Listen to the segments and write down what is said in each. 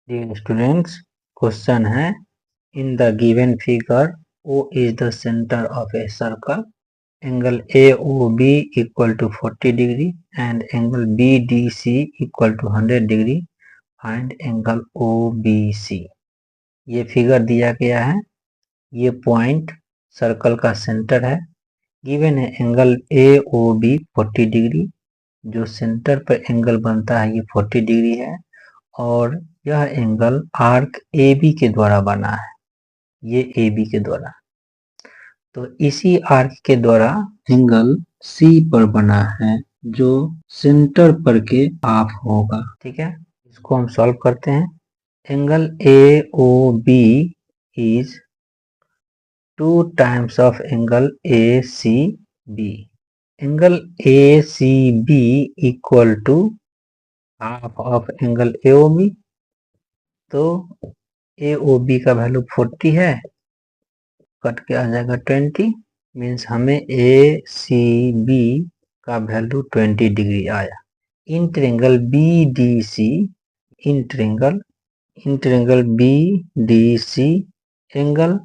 Dear students, question है in the given figure O is the center of a circle. Angle AOB equal to 40 degree and angle BDC equal to 100 degree. Find angle OBC. ये figure दिया गया है, ये point circle का centre है, given है angle AOB 40 degree, जो centre पर एंगल बनता है ये 40 डिग्री है और यह एंगल आर्क AB के द्वारा बना है, ये AB के द्वारा, तो इसी आर्क के द्वारा एंगल C पर बना है जो सेंटर पर के हाफ होगा। ठीक है, इसको हम सॉल्व करते हैं। Angle AOB is 2 times of angle ACB. Angle ACB equal to half of angle AOB, तो AOB का वैल्यू 40 है, कट के आ जाएगा 20, मीन्स हमें ACB का वैल्यू 20 डिग्री आया। In triangle BDC, in triangle BDC, angle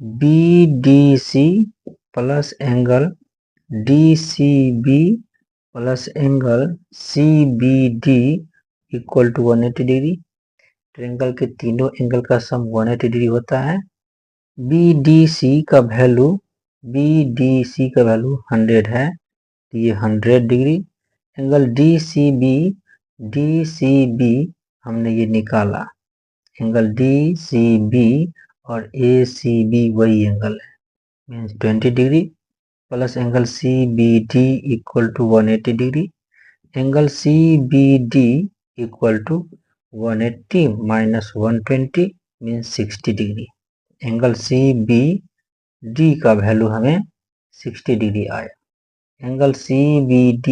BDC plus angle DCB plus angle CBD equal to 180 degree. Triangle के तीनों एंगल का सम 180 डिग्री होता है। BDC का वैल्यू 100 है, तो ये 100 डिग्री। एंगल DCB हमने ये निकाला, एंगल DCB और ACB वही एंगल है, means 20 degree, plus angle CBD equal to 180 degree. Angle CBD equal to 180 minus 120 means 60 degree. Angle CBD का वैल्यू हमें 60 डिग्री आया। एंगल CBD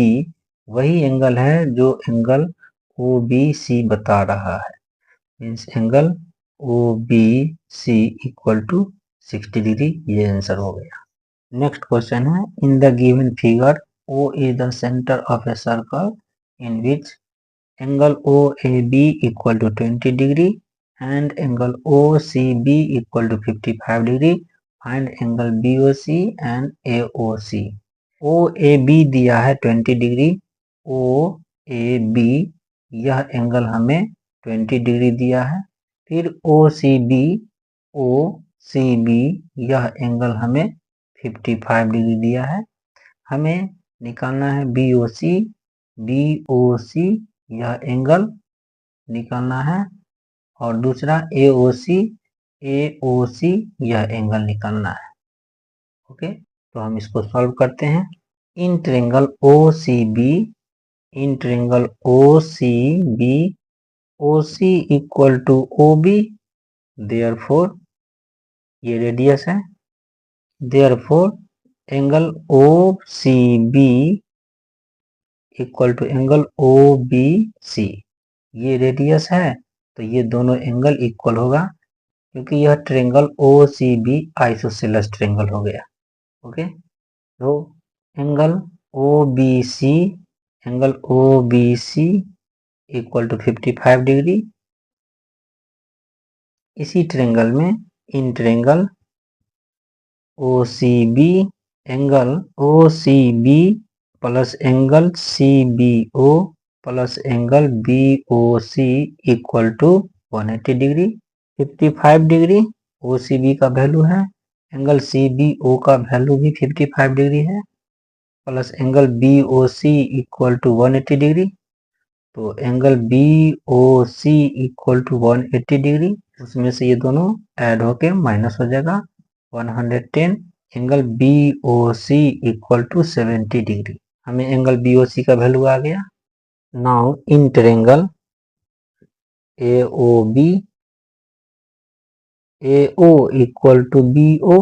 वही एंगल है जो एंगल OBC बता रहा है, means angle OBC equal to 60 degree, ये आंसर हो गया। नेक्स्ट क्वेश्चन है in the given figure O is the center of a circle in which angle OAB equal to 20 degree and angle OCB equal to 55 degree. Find angle BOC and AOC. OAB दिया है 20 degree, OAB यह angle हमें 20 degree दिया है। फिर OCB यह angle हमें 55 degree दिया है। हमें निकालना है BOC यह एंगल निकालना है, और दूसरा AOC यह एंगल निकालना है। ओके, तो हम इसको सॉल्व करते हैं। In triangle OCB OC equal to OB, therefore ये रेडियस है, therefore angle OCB equal to angle OBC, ये रेडियस है, तो ये दोनों एंगल इक्वल होगा, क्योंकि यह ट्रायंगल OCB आइसोसेलेस ट्रायंगल हो गया। ओके, तो angle OBC equal to 55 degree. इसी ट्रायंगल में in triangle OCB, angle OCB plus angle CBO plus angle BOC equal to 180 degree. 55 degree OCB का वैल्यू है, एंगल CBO का वैल्यू भी 55 degree है, plus angle BOC equal to 180 degree, तो angle BOC equal to 180 degree, उसमें से ये दोनों ऐड होके माइनस हो जाएगा 110। Angle BOC equal to 70 degree, हमें एंगल BOC का वैल्यू आ गया। Now in triangle AO equal to BO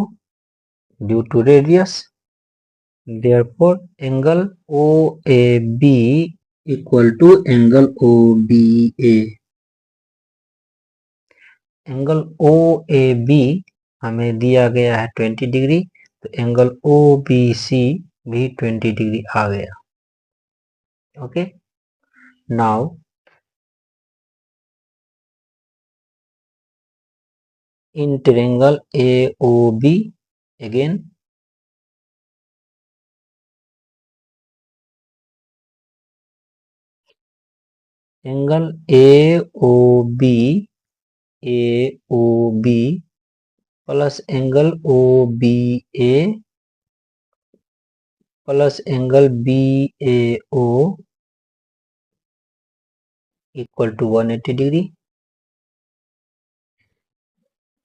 due to radius, therefore angle OAB equal to angle OBA। Angle OAB हमें दिया गया है 20 डिग्री, तो एंगल OBC भी 20 डिग्री आ गया। Okay, now in triangle AOB. Again, angle AOB plus angle OBA plus angle BAO equal to 180 degree.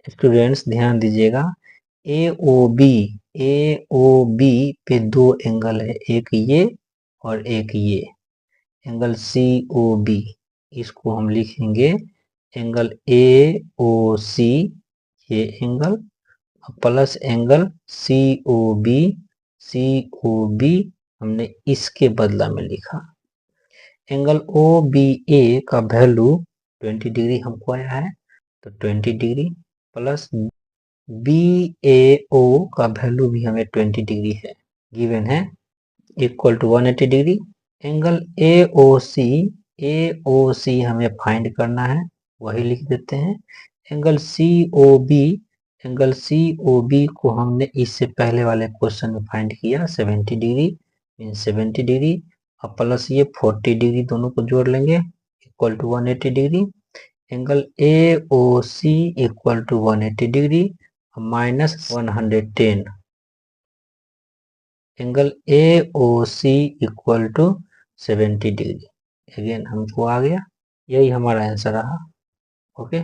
Students ध्यान दीजिएगा, AOB पे दो एंगल है, एक ये और एक ये। एंगल COB, इसको हम लिखेंगे एंगल AOC, ये एंगल प्लस एंगल COB हमने इसके बदला में लिखा। एंगल OBA का वैल्यू 20 डिग्री हमको आया है, तो 20 डिग्री प्लस BAO का वैल्यू भी हमें 20 डिग्री है, गिवन है, equal to 180 degree. Angle AOC हमें फाइंड करना है, वही लिख देते हैं। एंगल COB को हमने इससे पहले वाले क्वेश्चन में फाइंड किया, 70 डिग्री मीन 70 डिग्री और प्लस ये 40 डिग्री, दोनों को जोड़ लेंगे equal to 180 degree. Angle AOC equal to 180 degree minus 110। Angle AOC equal to 70 degree. Again हमको आ गया, यही हमारा आंसर रहा। ओके।